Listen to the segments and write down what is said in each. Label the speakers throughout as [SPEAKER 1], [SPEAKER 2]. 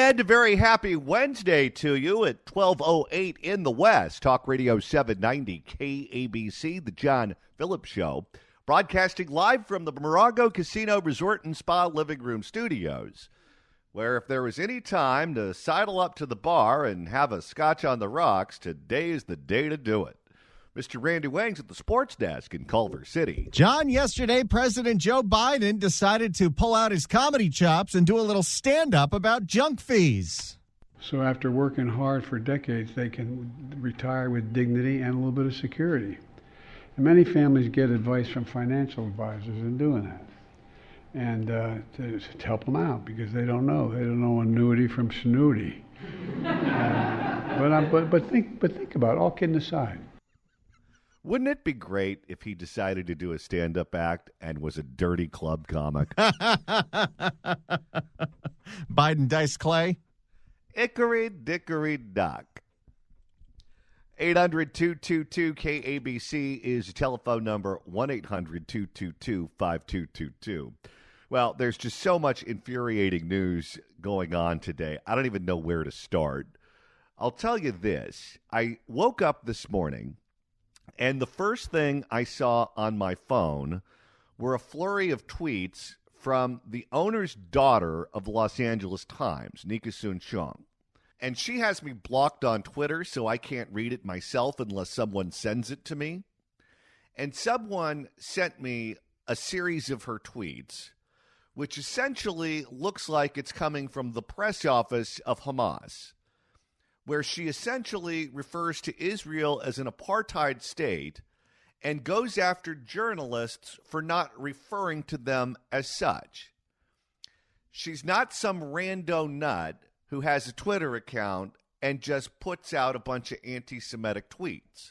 [SPEAKER 1] And a very happy Wednesday to you at 12:08 in the West. Talk Radio 790 KABC, the John Phillips Show. Broadcasting live from the Morongo Casino Resort and Spa Living Room Studios, where if there was any time to sidle up to the bar and have a scotch on the rocks, today is the day to do it. Mr. Randy Wang's at the sports desk in Culver City.
[SPEAKER 2] John, yesterday, President Joe Biden decided to pull out his comedy chops and do a little stand-up about junk fees.
[SPEAKER 3] So after working hard for decades, they can retire with dignity and a little bit of security. And many families get advice from financial advisors in doing that. And to help them out because they don't know. They don't know annuity from snooty. But think about it, all kidding aside.
[SPEAKER 1] Wouldn't it be great if he decided to do a stand-up act and was a dirty club comic?
[SPEAKER 2] Biden Dice Clay?
[SPEAKER 1] Hickory dickory dock. 800-222-KABC is the telephone number, 1-800-222-5222. Well, there's just so much infuriating news going on today. I don't even know where to start. I'll tell you this. I woke up this morning, and the first thing I saw on my phone were a flurry of tweets from the owner's daughter of the Los Angeles Times, Nika Soon-Chung. And she has me blocked on Twitter, so I can't read it myself unless someone sends it to me. And someone sent me a series of her tweets, which essentially looks like it's coming from the press office of Hamas, where she essentially refers to Israel as an apartheid state and goes after journalists for not referring to them as such. She's not some rando nut who has a Twitter account and just puts out a bunch of anti-Semitic tweets.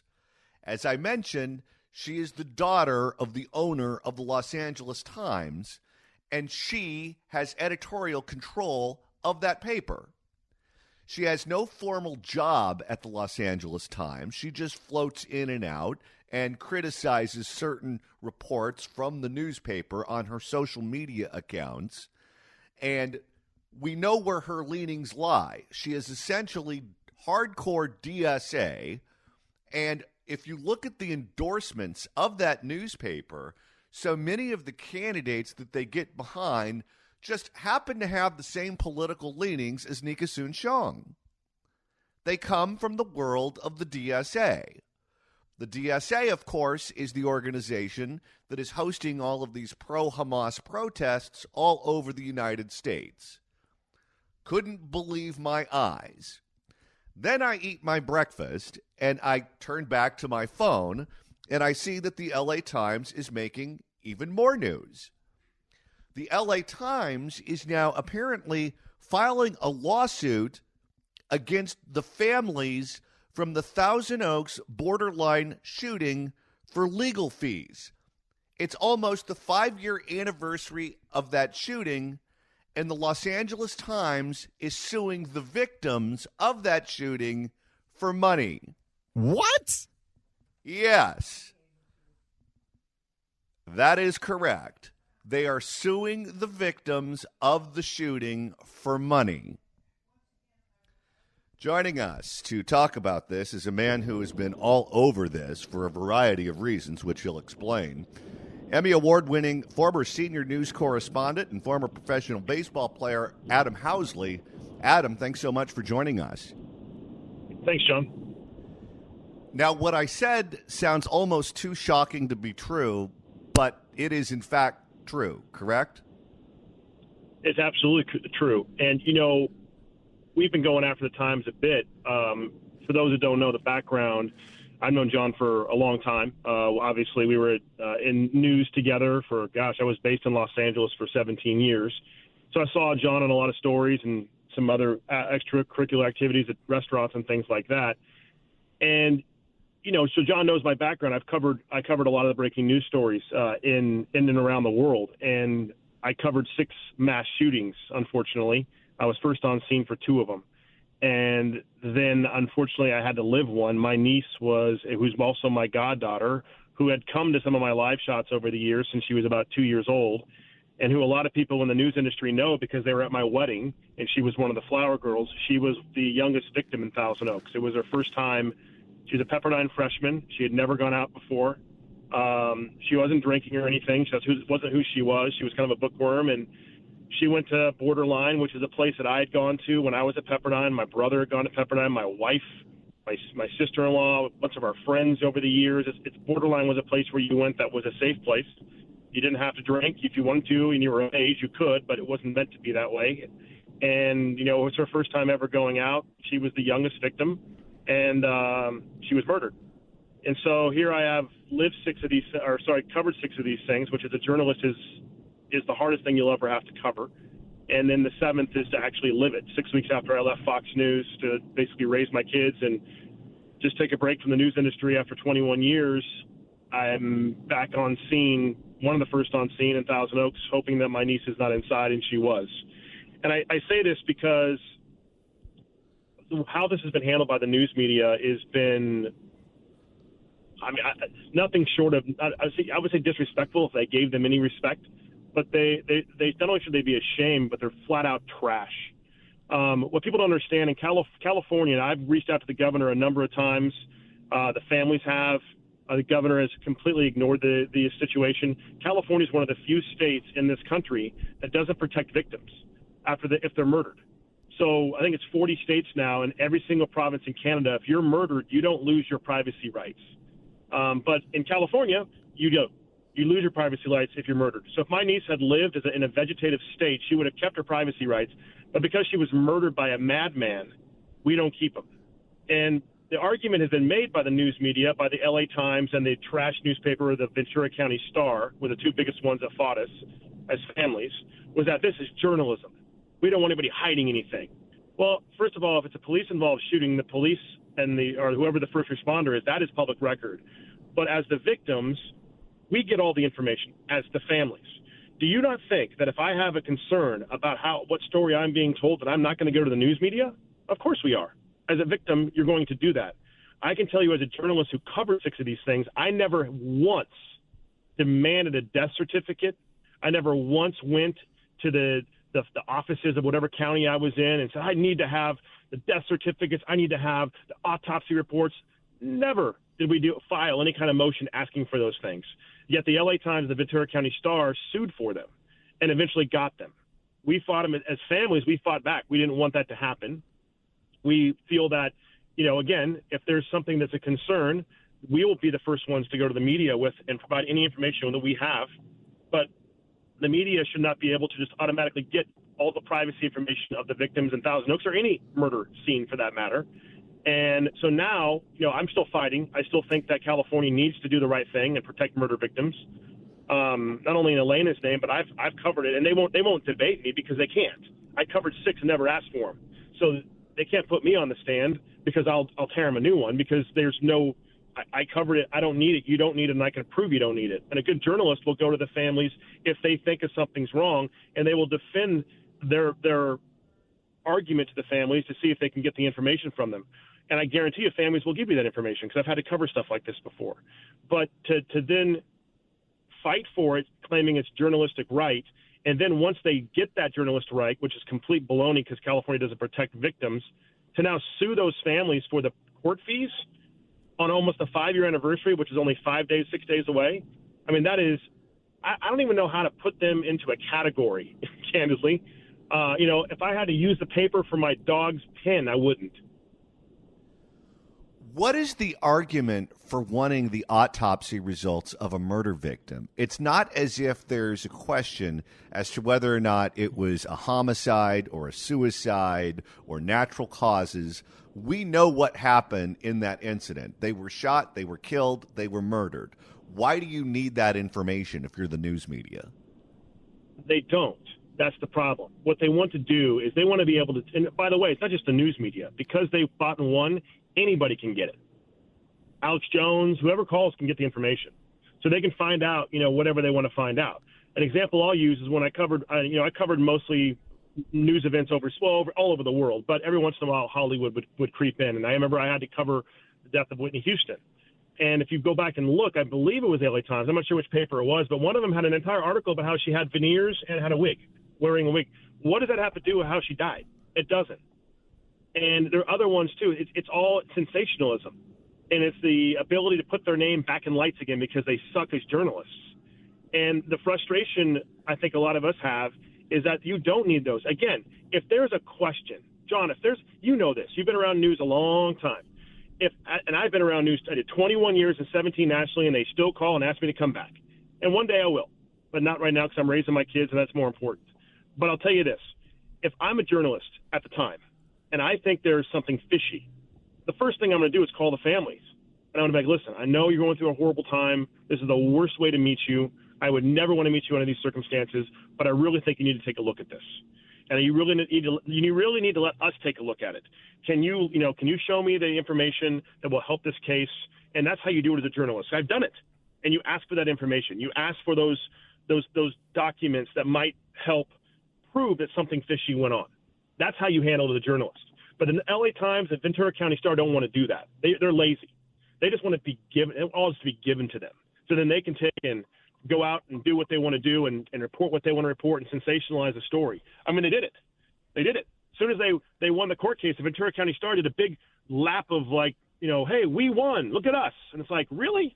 [SPEAKER 1] As I mentioned, she is the daughter of the owner of the Los Angeles Times, and she has editorial control of that paper. She has no formal job at the Los Angeles Times. She just floats in and out and criticizes certain reports from the newspaper on her social media accounts. And we know where her leanings lie. She is essentially hardcore DSA. And if you look at the endorsements of that newspaper, so many of the candidates that they get behind just happen to have the same political leanings as Nika Soon-Chung. They come from the world of the DSA. The DSA, of course, is the organization that is hosting all of these pro-Hamas protests all over the United States. Couldn't believe my eyes. Then I eat my breakfast, and I turn back to my phone, and I see that the LA Times is making even more news. The LA Times is now apparently filing a lawsuit against the families from the Thousand Oaks borderline shooting for legal fees. It's almost the 5-year anniversary of that shooting, and the Los Angeles Times is suing the victims of that shooting for money.
[SPEAKER 2] What?
[SPEAKER 1] Yes. That is correct. They are suing the victims of the shooting for money. Joining us to talk about this is a man who has been all over this for a variety of reasons, which he'll explain. Emmy Award-winning former senior news correspondent and former professional baseball player Adam Housley. Adam, thanks so much for joining us.
[SPEAKER 4] Thanks, John.
[SPEAKER 1] Now, what I said sounds almost too shocking to be true, but it is in fact true, correct?
[SPEAKER 4] It's absolutely true. And, you know, we've been going after the Times a bit. For those that don't know the background, I've known John for a long time. Obviously, we were in news together for, I was based in Los Angeles for 17 years. So I saw John on a lot of stories and some other extracurricular activities at restaurants and things like that. And, you know, so John knows my background. I covered a lot of the breaking news stories in and around the world. And I covered 6 mass shootings, unfortunately. I was first on scene for 2 of them. And then, unfortunately, I had to live one. My niece who's also my goddaughter, who had come to some of my live shots over the years since she was about 2 years old. and who a lot of people in the news industry know because they were at my wedding, and she was one of the flower girls. She was the youngest victim in Thousand Oaks. It was her first time. She was a Pepperdine freshman. She had never gone out before. She wasn't drinking or anything. She wasn't who she was. She was kind of a bookworm, and she went to Borderline, which is a place that I had gone to when I was at Pepperdine. My brother had gone to Pepperdine. My wife, my sister-in-law, a bunch of our friends over the years. Borderline was a place where you went that was a safe place. You didn't have to drink. If you wanted to and you were of age, you could, but it wasn't meant to be that way. And, it was her first time ever going out. She was the youngest victim, and she was murdered. And so here I have covered 6 of these things, which as a journalist is the hardest thing you'll ever have to cover. And then the 7th is to actually live it. 6 weeks after I left Fox News to basically raise my kids and just take a break from the news industry after 21 years, I'm back on scene, one of the first on scene in Thousand Oaks, hoping that my niece is not inside, and she was. And I say this because how this has been handled by the news media has been, nothing short of, I would say disrespectful if they gave them any respect. But they not only should they be ashamed, but they're flat out trash. What people don't understand in California, and I've reached out to the governor a number of times. The families have. The governor has completely ignored the situation. California is one of the few states in this country that doesn't protect victims if they're murdered. So I think it's 40 states now, and every single province in Canada, if you're murdered, you don't lose your privacy rights. But in California, you do. You lose your privacy rights if you're murdered. So if my niece had lived in a vegetative state, she would have kept her privacy rights. But because she was murdered by a madman, we don't keep them. And the argument has been made by the news media, by the LA Times and the trash newspaper, the Ventura County Star, were the 2 biggest ones that fought us as families, was that this is journalism. We don't want anybody hiding anything. Well, first of all, if it's a police-involved shooting, the police or whoever the first responder is, that is public record. But as the victims, we get all the information as the families. Do you not think that if I have a concern about what story I'm being told, that I'm not going to go to the news media? Of course we are. As a victim, you're going to do that. I can tell you as a journalist who covered 6 of these things, I never once demanded a death certificate. I never once went to the offices of whatever county I was in and said, I need to have the death certificates. I need to have the autopsy reports. Never did we file any kind of motion asking for those things. Yet the LA Times and the Ventura County Star sued for them and eventually got them. We fought them as families. We fought back. We didn't want that to happen. We feel that, again, if there's something that's a concern, we will be the first ones to go to the media with and provide any information that we have. But the media should not be able to just automatically get all the privacy information of the victims in Thousand Oaks or any murder scene for that matter. And so now, I'm still fighting. I still think that California needs to do the right thing and protect murder victims. Not only in Elena's name, but I've covered it, and they won't debate me because they can't. I covered 6 and never asked for them, so they can't put me on the stand because I'll tear them a new one because there's no. I covered it. I don't need it. You don't need it, and I can prove you don't need it. And a good journalist will go to the families if they think if something's wrong, and they will defend their argument to the families to see if they can get the information from them. And I guarantee you families will give you that information because I've had to cover stuff like this before. But to then fight for it, claiming it's journalistic right, and then once they get that journalistic right, which is complete baloney because California doesn't protect victims, to now sue those families for the court fees on almost a 5-year anniversary, which is only 6 days away. I mean, that is, I don't even know how to put them into a category, candidly. If I had to use the paper for my dog's pen, I wouldn't.
[SPEAKER 1] What is the argument for wanting the autopsy results of a murder victim? It's not as if there's a question as to whether or not it was a homicide or a suicide or natural causes. We know what happened in that incident. They were shot, they were killed, they were murdered. Why do you need that information if you're the news media?
[SPEAKER 4] They don't. That's the problem. What they want to do is they want to be able to, and by the way, it's not just the news media. Because they fought and won, anybody can get it. Alex Jones, whoever calls can get the information. So they can find out, whatever they want to find out. An example I'll use is when I covered mostly news events all over the world, but every once in a while Hollywood would creep in. And I remember I had to cover the death of Whitney Houston. And if you go back and look, I believe it was the LA Times. I'm not sure which paper it was, but one of them had an entire article about how she had veneers and had a wig, wearing a wig. What does that have to do with how she died? It doesn't. And there are other ones, too. It's all sensationalism. And it's the ability to put their name back in lights again because they suck as journalists. And the frustration I think a lot of us have is that you don't need those. Again, if there's a question, John, if there's, you know this, you've been around news a long time. And I've been around news, I did 21 years and 17 nationally, and they still call and ask me to come back. And one day I will, but not right now because I'm raising my kids, and that's more important. But I'll tell you this. If I'm a journalist at the time, and I think there's something fishy, the first thing I'm going to do is call the families. And I'm going to be like, listen, I know you're going through a horrible time. This is the worst way to meet you. I would never want to meet you under these circumstances, but I really think you need to take a look at this. And you really need to let us take a look at it. Can you show me the information that will help this case? And that's how you do it as a journalist. I've done it. And you ask for that information. You ask for those documents that might help prove that something fishy went on. That's how you handle it as a journalist. But the LA Times and Ventura County Star don't want to do that. They're lazy. They just want to be given, all is to be given to them. So then they can take and go out and do what they want to do and report what they want to report and sensationalize a story. I mean, they did it. As soon as they won the court case, the Ventura County Star did a big lap of like, hey, we won. Look at us. And it's like, really?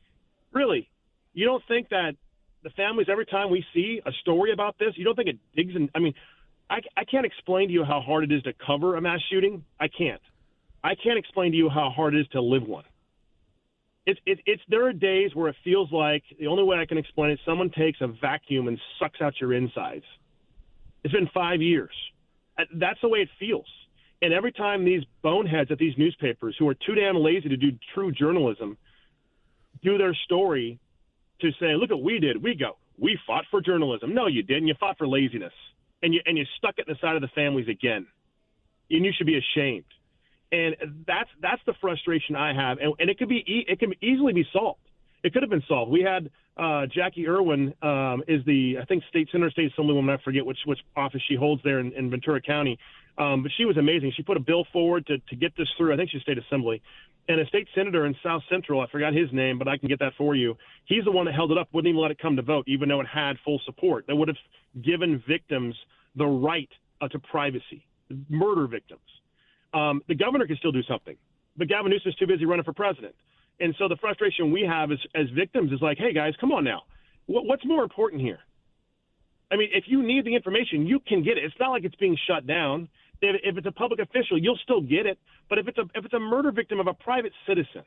[SPEAKER 4] Really? You don't think that the families, every time we see a story about this, you don't think it digs in? I mean, I can't explain to you how hard it is to cover a mass shooting. I can't explain to you how hard it is to live one. There are days where it feels like the only way I can explain it, someone takes a vacuum and sucks out your insides. It's been 5 years. That's the way it feels. And every time these boneheads at these newspapers who are too damn lazy to do true journalism do their story to say, look what we did. We fought for journalism. No, you didn't. You fought for laziness. And you stuck it in the side of the families again. And you should be ashamed. And that's the frustration I have. And it can easily be solved. It could have been solved. We had Jackie Irwin is the, I think, state assemblywoman. I forget which office she holds there in Ventura County. But she was amazing. She put a bill forward to get this through. I think she's state assembly. And a state senator in South Central, I forgot his name, but I can get that for you. He's the one that held it up, wouldn't even let it come to vote, even though it had full support. That would have given victims the right to privacy, murder victims. The governor can still do something, but Gavin Newsom's too busy running for president. And so the frustration we have as victims is like, hey, guys, come on now. What's more important here? I mean, if you need the information, you can get it. It's not like it's being shut down. If it's a public official, you'll still get it. But if it's a murder victim of a private citizen,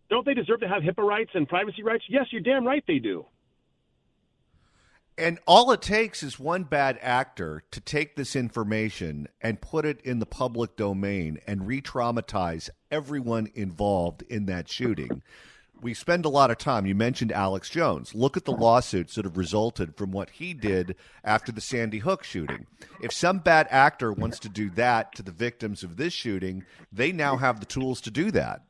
[SPEAKER 4] don't they deserve to have HIPAA rights and privacy rights? Yes, you're damn right they do.
[SPEAKER 1] And all it takes is one bad actor to take this information and put it in the public domain and re-traumatize everyone involved in that shooting. We spend a lot of time. You mentioned Alex Jones. Look at the lawsuits that have resulted from what he did after the Sandy Hook shooting. If some bad actor wants to do that to the victims of this shooting, they now have the tools to do that.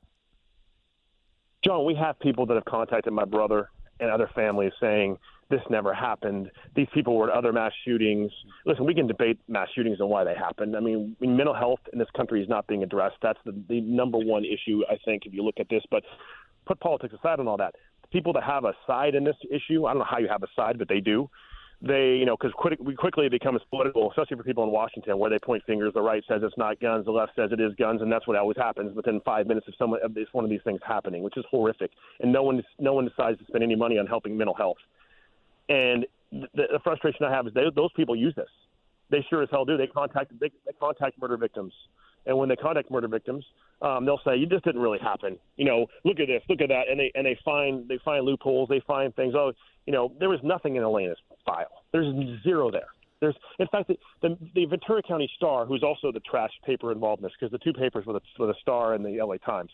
[SPEAKER 5] John, we have people that have contacted my brother and other families saying, this never happened. These people were at other mass shootings. Listen, we can debate mass shootings and why they happened. I mean, mental health in this country is not being addressed. That's the number one issue, I think, if you look at this. But put politics aside on all that. People that have a side in this issue, I don't know how you have a side, but they do. They, because quickly it becomes political, especially for people in Washington, where they point fingers. The right says it's not guns, the left says it is guns, and that's what always happens within 5 minutes of one of these things happening, which is horrific. And no one decides to spend any money on helping mental health. And the frustration I have is those people use this. They sure as hell do. They contact murder victims, and when they contact murder victims, they'll say, "You just didn't really happen." Look at this, look at that, and they find loopholes. They find things. Oh, there was nothing in Elena's file. There's zero there. In fact, the Ventura County Star, who's also the trash paper involved in this, because the two papers were the Star and the LA Times,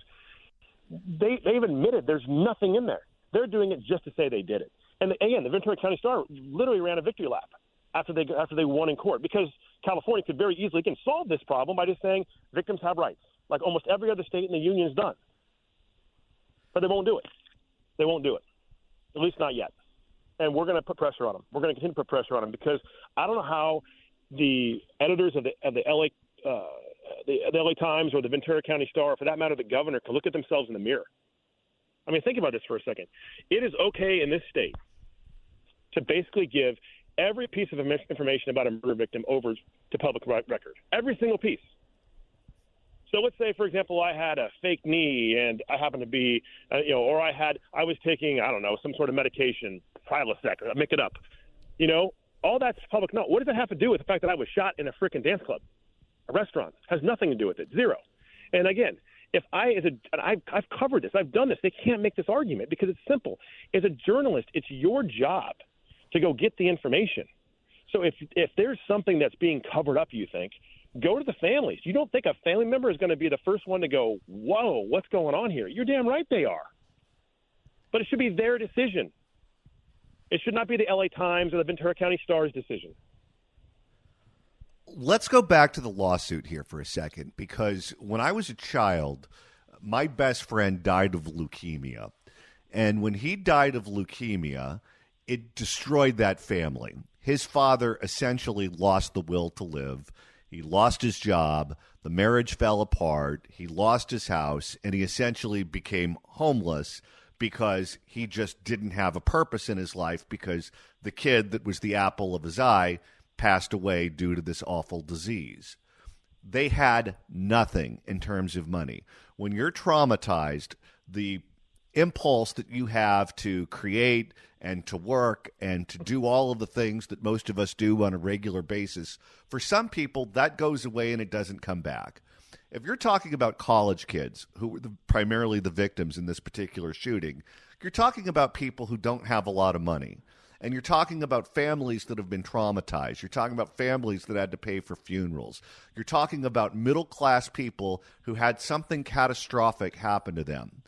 [SPEAKER 5] they've admitted there's nothing in there. They're doing it just to say they did it. And again, the Ventura County Star literally ran a victory lap after they won in court, because California could very easily solve this problem by just saying victims have rights, like almost every other state in the union has done. But they won't do it. They won't do it, at least not yet. And we're going to put pressure on them. We're going to continue to put pressure on them, because I don't know how the editors of the LA Times or the Ventura County Star, or for that matter the governor, can look at themselves in the mirror
[SPEAKER 4] I mean, think about this for a second. It is okay in this state to basically give every piece of information about a murder victim over to public record, every single piece. So let's say, for example, I had a fake knee and I happened to be, or I was taking, I don't know, some sort of medication, Prilosec, make it up. All that's public. No, what does that have to do with the fact that I was shot in a freaking dance club, a restaurant? Has nothing to do with it. Zero. And again, if I've covered this, I've done this, they can't make this argument because it's simple. As a journalist, it's your job to go get the information. So if there's something that's being covered up, you think, go to the families. You don't think a family member is going to be the first one to go, whoa, what's going on here? You're damn right they are. But it should be their decision. It should not be the LA Times or the Ventura County Star's decision.
[SPEAKER 1] Let's go back to the lawsuit here for a second, because when I was a child, my best friend died of leukemia. And when he died of leukemia, it destroyed that family. His father essentially lost the will to live. He lost his job. The marriage fell apart. He lost his house, and he essentially became homeless because he just didn't have a purpose in his life because the kid that was the apple of his eye passed away due to this awful disease. They had nothing in terms of money. When you're traumatized, the impulse that you have to create and to work and to do all of the things that most of us do on a regular basis, for some people, that goes away and it doesn't come back. If you're talking about college kids who were primarily the victims in this particular shooting, you're talking about people who don't have a lot of money. And you're talking about families that have been traumatized. You're talking about families that had to pay for funerals. You're talking about middle-class people who had something catastrophic happen to them.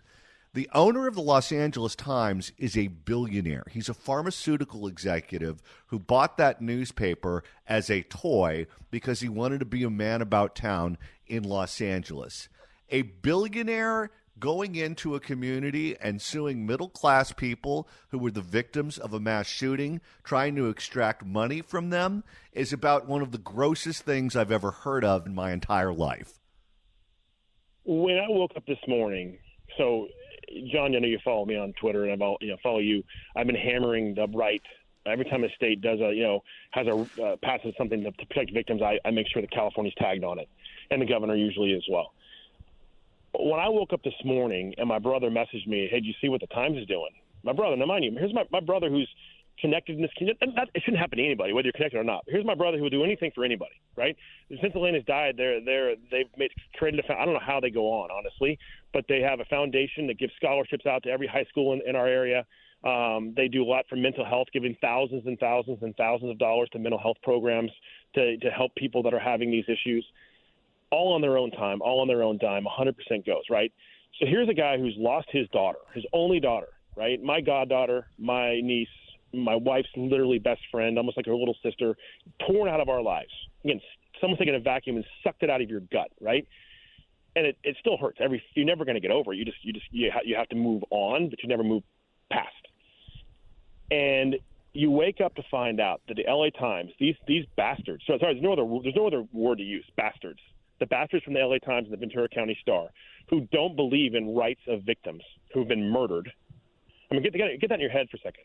[SPEAKER 1] The owner of the Los Angeles Times is a billionaire. He's a pharmaceutical executive who bought that newspaper as a toy because he wanted to be a man about town in Los Angeles. A billionaire going into a community and suing middle-class people who were the victims of a mass shooting, trying to extract money from them, is about one of the grossest things I've ever heard of in my entire life.
[SPEAKER 4] When I woke up this morning, so John, I know you follow me on Twitter, and I follow you. I've been hammering the right. Every time a state does passes something to protect victims, I make sure that California's tagged on it, and the governor usually as well. When I woke up this morning and my brother messaged me, hey, do you see what the Times is doing? My brother, now mind you, here's my brother who's connected in this community. It shouldn't happen to anybody, whether you're connected or not. Here's my brother who will do anything for anybody, right? Since Elena's died, they've created I don't know how they go on, honestly, but they have a foundation that gives scholarships out to every high school in our area. They do a lot for mental health, giving thousands and thousands and thousands of dollars to mental health programs to help people that are having these issues. All on their own time, all on their own dime, 100% goes, right? So here's a guy who's lost his daughter, his only daughter, right? My goddaughter, my niece, my wife's literally best friend, almost like her little sister, torn out of our lives. Again, someone's taken a vacuum and sucked it out of your gut, right? And it still hurts. You're never going to get over it. You have to move on, but you never move past. And you wake up to find out that the LA Times, these bastards, there's no other word to use, bastards. The bastards from the LA Times and the Ventura County Star who don't believe in rights of victims who've been murdered. I mean, get that in your head for a second.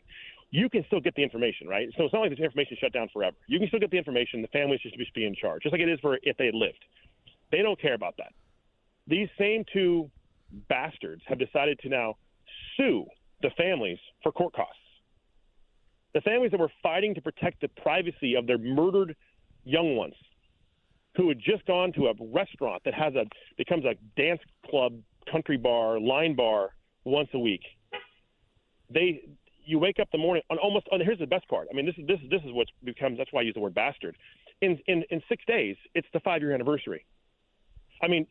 [SPEAKER 4] You can still get the information, right? So it's not like this information is shut down forever. You can still get the information. The families should be in charge, just like it is for if they had lived. They don't care about that. These same two bastards have decided to now sue the families for court costs. The families that were fighting to protect the privacy of their murdered young ones, who had just gone to a restaurant that becomes a dance club, country bar, line bar once a week. You wake up the morning on here's the best part. I mean, this is what's becomes. That's why I use the word bastard. In 6 days, it's the 5-year anniversary. I mean,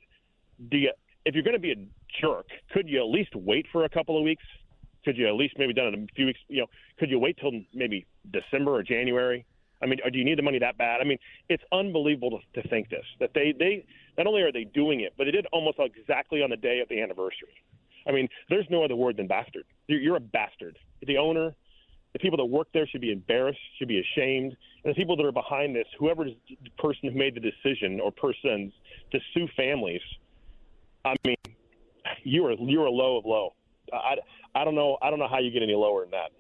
[SPEAKER 4] if you're going to be a jerk, could you at least wait for a couple of weeks? Could you at least maybe done it in a few weeks? Could you wait till maybe December or January? I mean, do you need the money that bad? I mean, it's unbelievable to think this, that they not only are they doing it, but they did almost exactly on the day of the anniversary. I mean, there's no other word than bastard. You're a bastard. The owner, the people that work there should be embarrassed, should be ashamed. And the people that are behind this, whoever is the person who made the decision or persons to sue families, I mean, you're a low of low.
[SPEAKER 5] I don't know how you get any lower than that.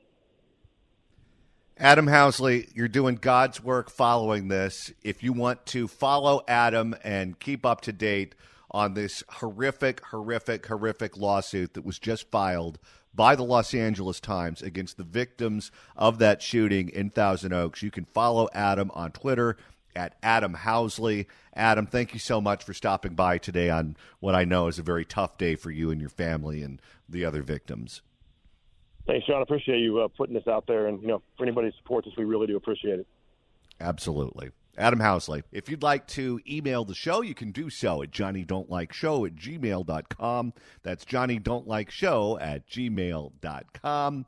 [SPEAKER 1] Adam Housley, you're doing God's work following this. If you want to follow Adam and keep up to date on this horrific lawsuit that was just filed by the Los Angeles Times against the victims of that shooting in Thousand Oaks, you can follow Adam on Twitter at Adam Housley. Adam, thank you so much for stopping by today on what I know is a very tough day for you and your family and the other victims.
[SPEAKER 5] Thanks, John. I appreciate you putting this out there. And, for anybody who supports us, we really do appreciate it.
[SPEAKER 1] Absolutely. Adam Housley. If you'd like to email the show, you can do so at johnnydon'tlikeshow@gmail.com. That's johnnydon'tlikeshow@gmail.com.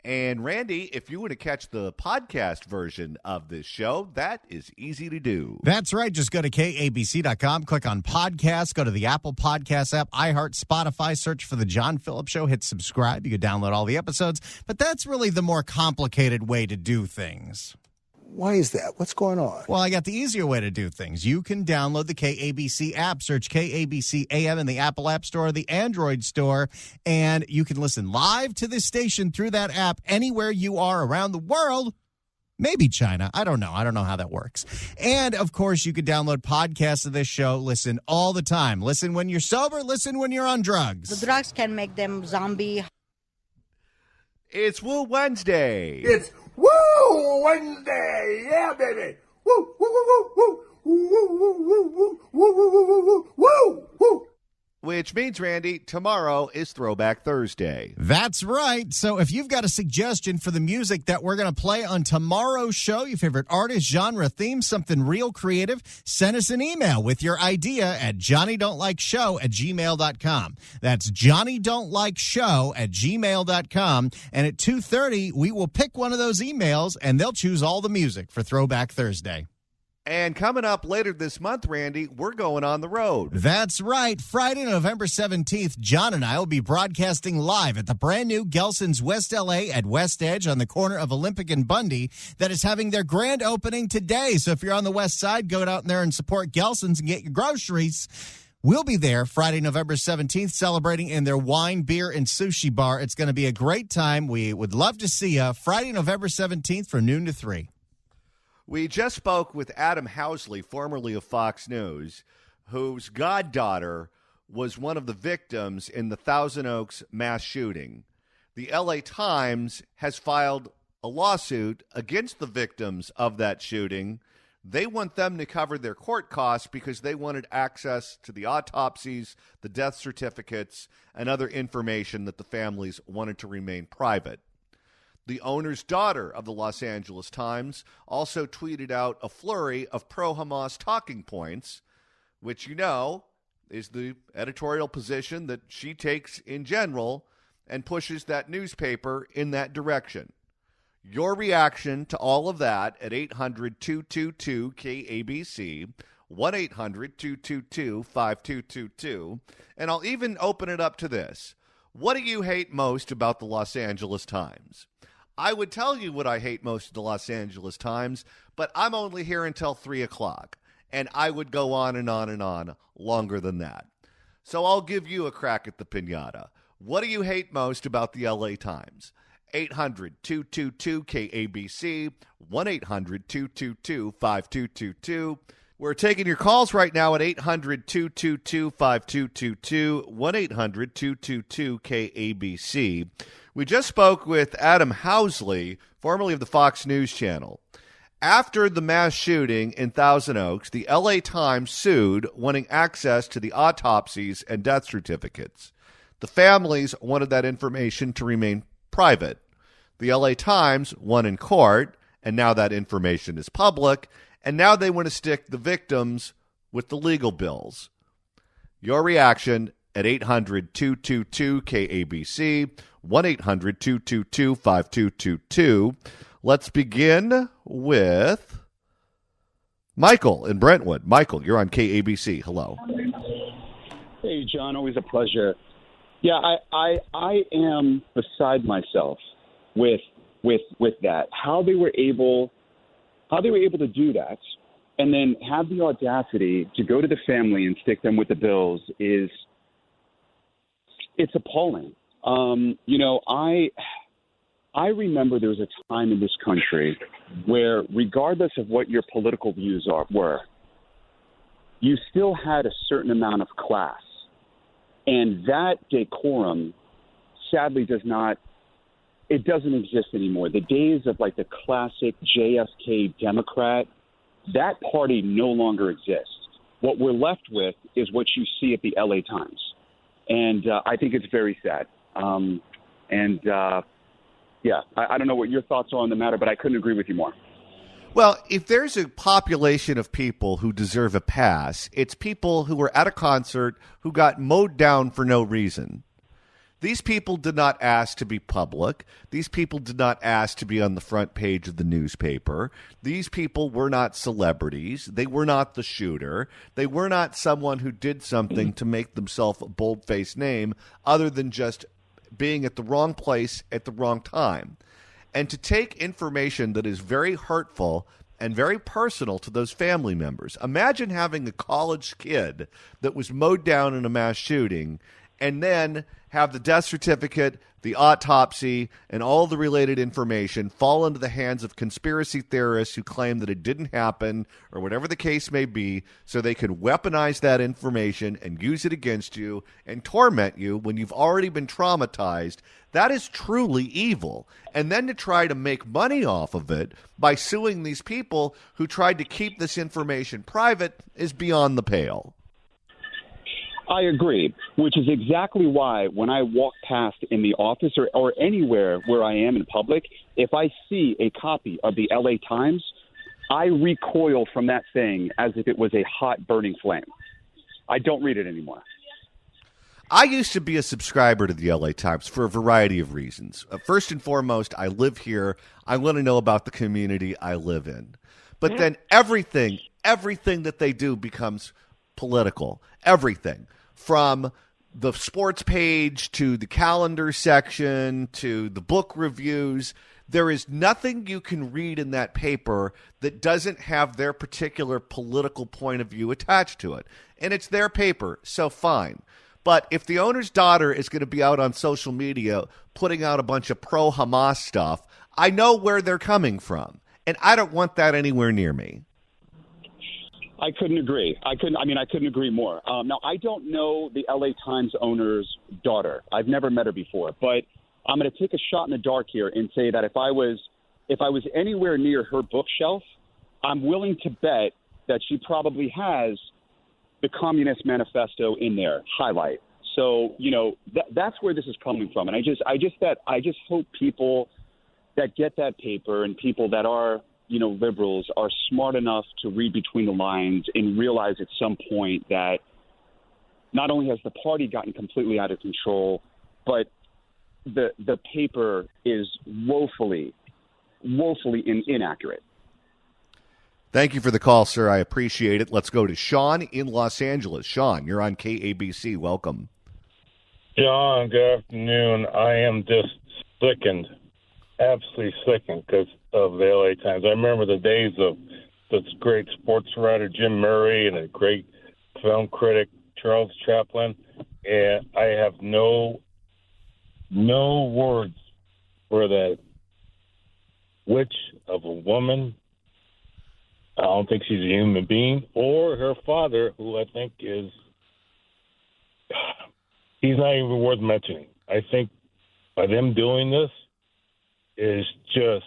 [SPEAKER 1] And Randy, if you want to catch the podcast version of this show, that is easy to do.
[SPEAKER 2] That's right. Just go to KABC.com, click on podcasts, go to the Apple Podcast app, iHeart, Spotify, search for The John Phillips Show, hit subscribe. You can download all the episodes. But that's really the more complicated way to do things.
[SPEAKER 6] Why is that? What's going on?
[SPEAKER 2] Well, I got the easier way to do things. You can download the KABC app, search KABC AM in the Apple App Store, the Android Store, and you can listen live to this station through that app anywhere you are around the world. Maybe China. I don't know. I don't know how that works. And, of course, you could download podcasts of this show. Listen all the time. Listen when you're sober. Listen when you're on drugs.
[SPEAKER 7] The drugs can make them zombie.
[SPEAKER 1] It's Woo Wednesday.
[SPEAKER 6] It's Woo Wednesday. Yeah, baby. Woo, woo, woo, woo, woo, woo, woo, woo, woo, woo, woo, woo, woo.
[SPEAKER 1] Which means, Randy, tomorrow is Throwback Thursday.
[SPEAKER 2] That's right. So if you've got a suggestion for the music that we're going to play on tomorrow's show, your favorite artist, genre, theme, something real creative, send us an email with your idea at johnnydon'tlikeshow@gmail.com. That's johnnydon'tlikeshow@gmail.com. And at 2:30, we will pick one of those emails, and they'll choose all the music for Throwback Thursday.
[SPEAKER 1] And coming up later this month, Randy, we're going on the road.
[SPEAKER 2] That's right. Friday, November 17th, John and I will be broadcasting live at the brand new Gelson's West LA at West Edge on the corner of Olympic and Bundy that is having their grand opening today. So if you're on the west side, go out there and support Gelson's and get your groceries. We'll be there Friday, November 17th, celebrating in their wine, beer, and sushi bar. It's going to be a great time. We would love to see you Friday, November 17th from noon to 3.
[SPEAKER 1] We just spoke with Adam Housley, formerly of Fox News, whose goddaughter was one of the victims in the Thousand Oaks mass shooting. The LA Times has filed a lawsuit against the victims of that shooting. They want them to cover their court costs because they wanted access to the autopsies, the death certificates, and other information that the families wanted to remain private. The owner's daughter of the Los Angeles Times also tweeted out a flurry of pro-Hamas talking points, which, is the editorial position that she takes in general and pushes that newspaper in that direction. Your reaction to all of that at 800-222-KABC, 1-800-222-5222, and I'll even open it up to this. What do you hate most about the Los Angeles Times? I would tell you what I hate most of the Los Angeles Times, but I'm only here until 3 o'clock, and I would go on and on and on longer than that. So I'll give you a crack at the piñata. What do you hate most about the LA Times? 800-222-KABC, 1-800-222-5222. We're taking your calls right now at 800-222-5222, 1-800-222-KABC. We just spoke with Adam Housley, formerly of the Fox News Channel. After the mass shooting in Thousand Oaks, the LA Times sued, wanting access to the autopsies and death certificates. The families wanted that information to remain private. The LA Times won in court, and now that information is public, and now they want to stick the victims with the legal bills. Your reaction at 800-222-KABC, 1-800-222-5222. Let's begin with Michael in Brentwood. Michael, you're on KABC. Hello.
[SPEAKER 8] Hey, John, always a pleasure. Yeah, I am beside myself with that. How they were able to do that and then have the audacity to go to the family and stick them with the bills it's appalling. I remember there was a time in this country where, regardless of what your political views were, you still had a certain amount of class. And that decorum, sadly, doesn't exist anymore. The days of like the classic JFK Democrat, that party no longer exists. What we're left with is what you see at the LA Times. And I think it's very sad. I don't know what your thoughts are on the matter, but I couldn't agree with you more.
[SPEAKER 1] Well, if there's a population of people who deserve a pass, it's people who were at a concert who got mowed down for no reason. These people did not ask to be public. These people did not ask to be on the front page of the newspaper. These people were not celebrities. They were not the shooter. They were not someone who did something to make themselves a bold-faced name other than just being at the wrong place at the wrong time. And to take information that is very hurtful and very personal to those family members. Imagine having a college kid that was mowed down in a mass shooting and then have the death certificate, the autopsy, and all the related information fall into the hands of conspiracy theorists who claim that it didn't happen or whatever the case may be, so they can weaponize that information and use it against you and torment you when you've already been traumatized. That is truly evil. And then to try to make money off of it by suing these people who tried to keep this information private is beyond the pale.
[SPEAKER 8] I agree, which is exactly why when I walk past in the office or anywhere where I am in public, if I see a copy of the LA Times, I recoil from that thing as if it was a hot burning flame. I don't read it anymore.
[SPEAKER 1] I used to be a subscriber to the LA Times for a variety of reasons. First and foremost, I live here. I want to know about the community I live in. But then everything that they do becomes political. Everything. From the sports page to the calendar section to the book reviews, there is nothing you can read in that paper that doesn't have their particular political point of view attached to it. And it's their paper, so fine. But if the owner's daughter is going to be out on social media putting out a bunch of pro-Hamas stuff, I know where they're coming from. And I don't want that anywhere near me.
[SPEAKER 8] I couldn't agree. I couldn't agree more. Now, I don't know the LA Times owner's daughter. I've never met her before, but I'm going to take a shot in the dark here and say that if I was anywhere near her bookshelf, I'm willing to bet that she probably has the Communist Manifesto in there, highlight. So, that's where this is coming from. And I just hope people that get that paper and people that are, liberals are smart enough to read between the lines and realize at some point that not only has the party gotten completely out of control, but the paper is woefully inaccurate.
[SPEAKER 1] Thank you for the call, sir. I appreciate it. Let's go to Sean in Los Angeles. Sean, you're on KABC. Welcome.
[SPEAKER 9] John, good afternoon. I am just sickened, absolutely sickened because of the LA Times. I remember the days of this great sports writer Jim Murray and a great film critic Charles Chaplin, and I have no words for that witch of a woman. I don't think she's a human being, or her father, who I think he's not even worth mentioning. I think by them doing this is just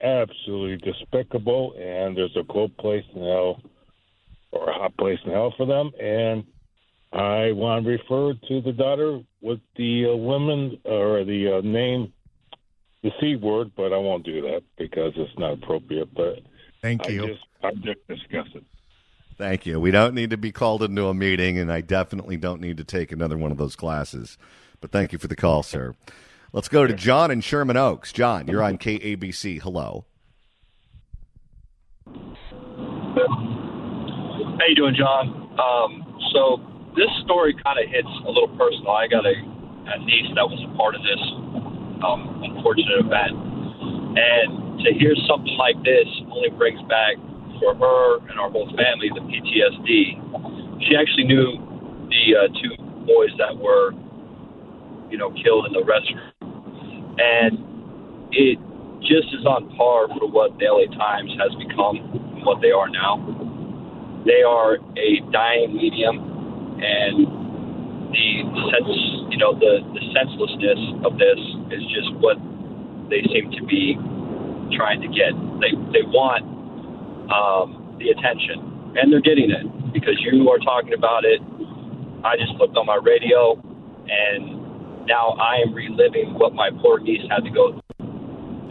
[SPEAKER 9] absolutely despicable, and there's a cold place in hell or a hot place in hell for them. And I want to refer to the daughter with the women or the name, the C word, but I won't do that because it's not appropriate. But
[SPEAKER 2] thank you.
[SPEAKER 9] I'm just disgusted.
[SPEAKER 1] Thank you. We don't need to be called into a meeting, and I definitely don't need to take another one of those classes. But thank you for the call, sir. Let's go to John in Sherman Oaks. John, you're on KABC. Hello.
[SPEAKER 10] How you doing, John? So this story kind of hits a little personal. I got a niece that was a part of this unfortunate event. And to hear something like this only brings back, for her and our whole family, the PTSD. She actually knew the two boys that were killed in the restroom. And it just is on par for what the LA Times has become and what they are now. They are a dying medium, and the senselessness of this is just what they seem to be trying to get. They want the attention, and they're getting it because you are talking about it. I just looked on my radio, and now I am reliving what my poor niece had to go through.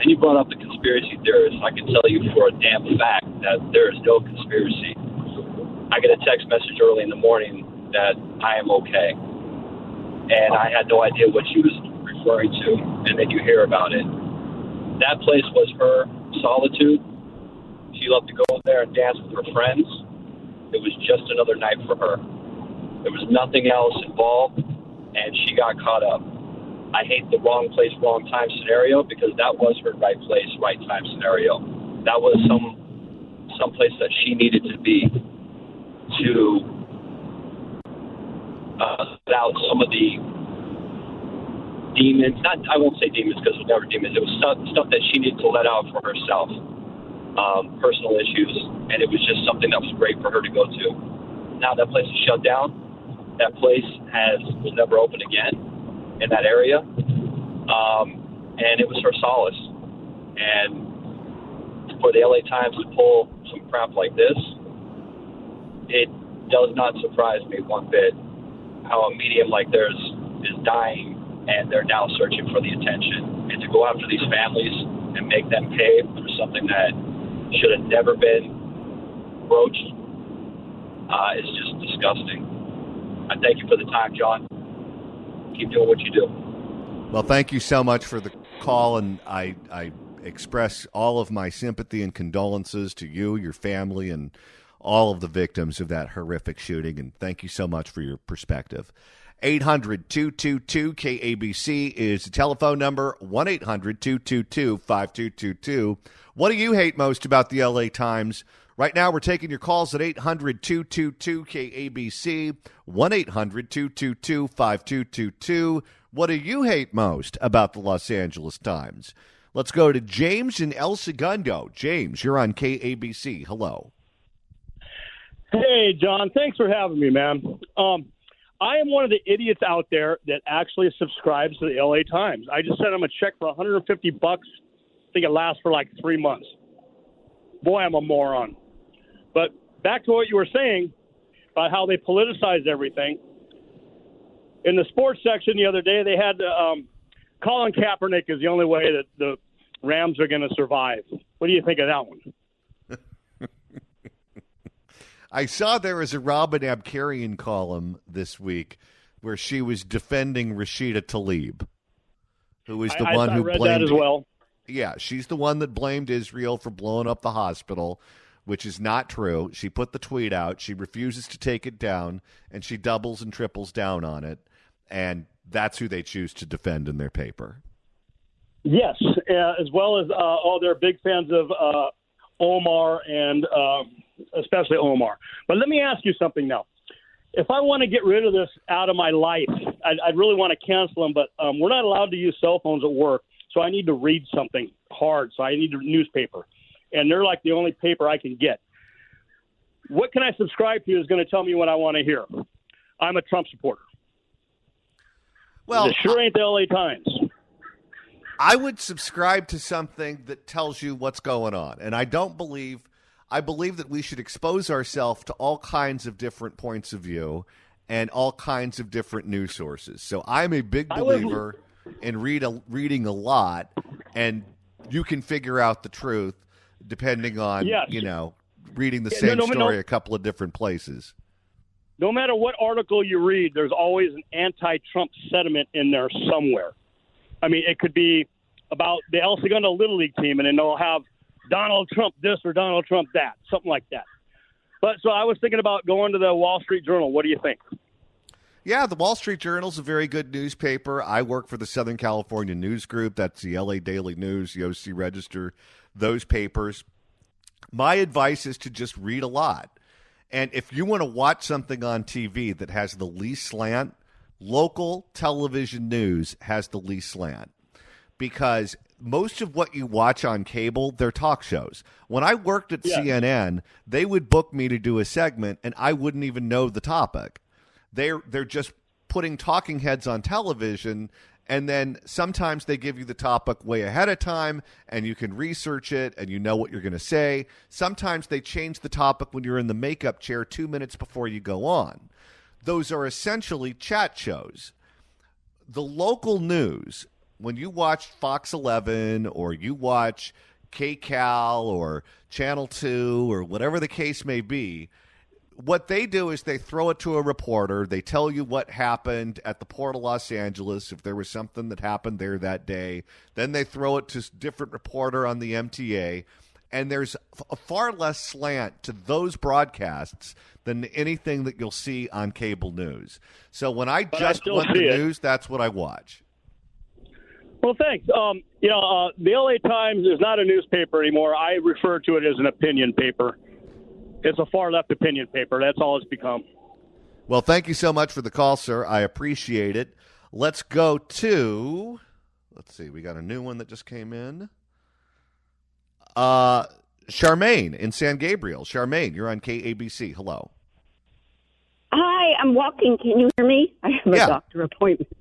[SPEAKER 10] And you brought up the conspiracy theorists. I can tell you for a damn fact that there is no conspiracy. I get a text message early in the morning that I am okay. And I had no idea what she was referring to, and then you hear about it. That place was her solitude. She loved to go there and dance with her friends. It was just another night for her. There was nothing else involved, and she got caught up. I hate the wrong place, wrong time scenario because that was her right place, right time scenario. That was some place that she needed to be to let out some of the demons. I won't say demons because it was never demons. It was stuff that she needed to let out for herself, personal issues, and it was just something that was great for her to go to. Now that place is shut down. That place will never open again in that area, and it was her solace. And for the LA Times to pull some crap like this, it does not surprise me one bit how a medium like theirs is dying, and they're now searching for the attention. And to go after these families and make them pay for something that should have never been broached is just disgusting. I thank you for the time, John. Keep doing what you do.
[SPEAKER 1] Well, thank you so much for the call, and I express all of my sympathy and condolences to you, your family, and all of the victims of that horrific shooting, and thank you so much for your perspective. 800-222-KABC is the telephone number, 1-800-222-5222. What do you hate most about the LA Times? Right now, we're taking your calls at 800-222-KABC, 1-800-222-5222. What do you hate most about the Los Angeles Times? Let's go to James in El Segundo. James, you're on KABC. Hello.
[SPEAKER 11] Hey, John. Thanks for having me, man. I am one of the idiots out there that actually subscribes to the LA Times. I just sent them a check for $150. I think it lasts for like 3 months. Boy, I'm a moron. But back to what you were saying about how they politicize everything. In the sports section the other day, they had Colin Kaepernick is the only way that the Rams are going to survive. What do you think of that one?
[SPEAKER 1] I saw there was a Robin Abkarian column this week where she was defending Rashida Tlaib, who was the one who
[SPEAKER 11] read
[SPEAKER 1] blamed
[SPEAKER 11] that as well.
[SPEAKER 1] Yeah, she's the one that blamed Israel for blowing up the hospital, which is not true. She put the tweet out. She refuses to take it down, and she doubles and triples down on it. And that's who they choose to defend in their paper.
[SPEAKER 11] Yes, as well as all their big fans of Omar and especially Omar. But let me ask you something now. If I want to get rid of this out of my life, I'd really want to cancel them, but we're not allowed to use cell phones at work, so I need to read something hard, so I need a newspaper. And they're like the only paper I can get. What can I subscribe to is going to tell me what I want to hear. I'm a Trump supporter.
[SPEAKER 1] Well,
[SPEAKER 11] it sure ain't the LA Times.
[SPEAKER 1] I would subscribe to something that tells you what's going on. And I believe that we should expose ourselves to all kinds of different points of view and all kinds of different news sources. So I'm a big believer in reading a lot, and you can figure out the truth depending on, reading the same story a couple of different places.
[SPEAKER 11] No matter what article you read, there's always an anti-Trump sentiment in there somewhere. I mean, it could be about the El Segundo Little League team, and then they'll have Donald Trump this or Donald Trump that, something like that. But so I was thinking about going to the Wall Street Journal. What do you think?
[SPEAKER 1] Yeah, the Wall Street Journal is a very good newspaper. I work for the Southern California News Group. That's the LA Daily News, the OC Register, those papers. My advice is to just read a lot. And if you want to watch something on TV that has the least slant, local television news has the least slant because most of what you watch on cable, they're talk shows. When I worked at CNN, they would book me to do a segment, and I wouldn't even know the topic. They're just putting talking heads on television, and then sometimes they give you the topic way ahead of time, and you can research it, and you know what you're going to say. Sometimes they change the topic when you're in the makeup chair 2 minutes before you go on. Those are essentially chat shows. The local news, when you watch Fox 11 or you watch KCAL or Channel 2 or whatever the case may be, what they do is they throw it to a reporter. They tell you what happened at the Port of Los Angeles, if there was something that happened there that day. Then they throw it to a different reporter on the MTA. And there's a far less slant to those broadcasts than anything that you'll see on cable news. So when I want the news, that's what I watch.
[SPEAKER 11] Well, thanks. The LA Times is not a newspaper anymore. I refer to it as an opinion paper. It's a far-left opinion paper. That's all it's become.
[SPEAKER 1] Well, thank you so much for the call, sir. I appreciate it. Let's go to, we got a new one that just came in. Charmaine in San Gabriel. Charmaine, you're on KABC. Hello.
[SPEAKER 12] Hi, I'm walking. Can you hear me? I have a doctor appointment.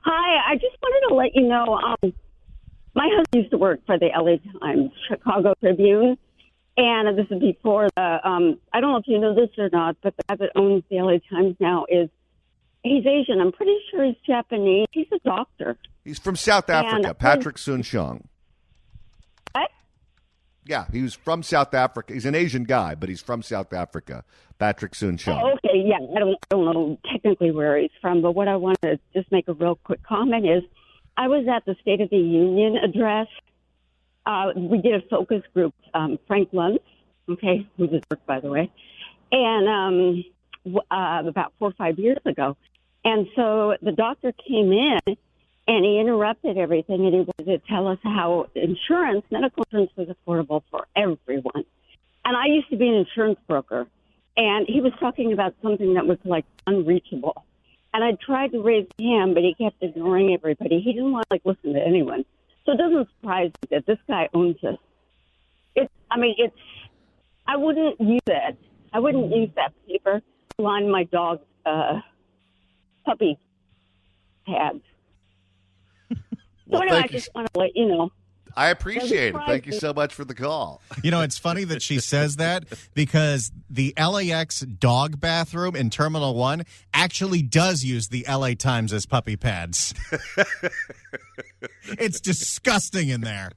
[SPEAKER 12] Hi, I just wanted to let you know, my husband used to work for the LA Times, Chicago Tribune. And this is before the, I don't know if you know this or not, but the guy that owns the LA Times now he's Asian. I'm pretty sure he's Japanese. He's a doctor.
[SPEAKER 1] He's from South Africa, Patrick Soon-Shiong.
[SPEAKER 12] What?
[SPEAKER 1] Yeah, he was from South Africa. He's an Asian guy, but he's from South Africa, Patrick Soon-Shiong.
[SPEAKER 12] Oh, okay, yeah. I don't know technically where he's from, but what I want to just make a real quick comment is I was at the State of the Union address. We did a focus group, Frank Luntz, okay, who just worked, by the way, and about 4 or 5 years ago. And so the doctor came in, and he interrupted everything, and he wanted to tell us how medical insurance was affordable for everyone. And I used to be an insurance broker, and he was talking about something that was, like, unreachable. And I tried to raise his hand, but he kept ignoring everybody. He didn't want to, listen to anyone. So it doesn't surprise me that this guy owns it. I wouldn't use it. I wouldn't use that paper to line my dog's puppy pads. So anyway, I just want to let you know.
[SPEAKER 1] I appreciate it. Thank you so much for the call.
[SPEAKER 2] You know, it's funny that she says that because the LAX dog bathroom in Terminal 1 actually does use the LA Times as puppy pads. It's disgusting in there.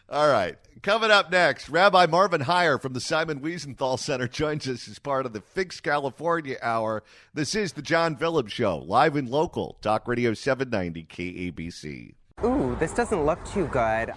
[SPEAKER 1] All right. Coming up next, Rabbi Marvin Heyer from the Simon Wiesenthal Center joins us as part of the Fix California Hour. This is the John Phillips Show, live and local, Talk Radio 790 KABC.
[SPEAKER 13] Ooh, this doesn't look too good.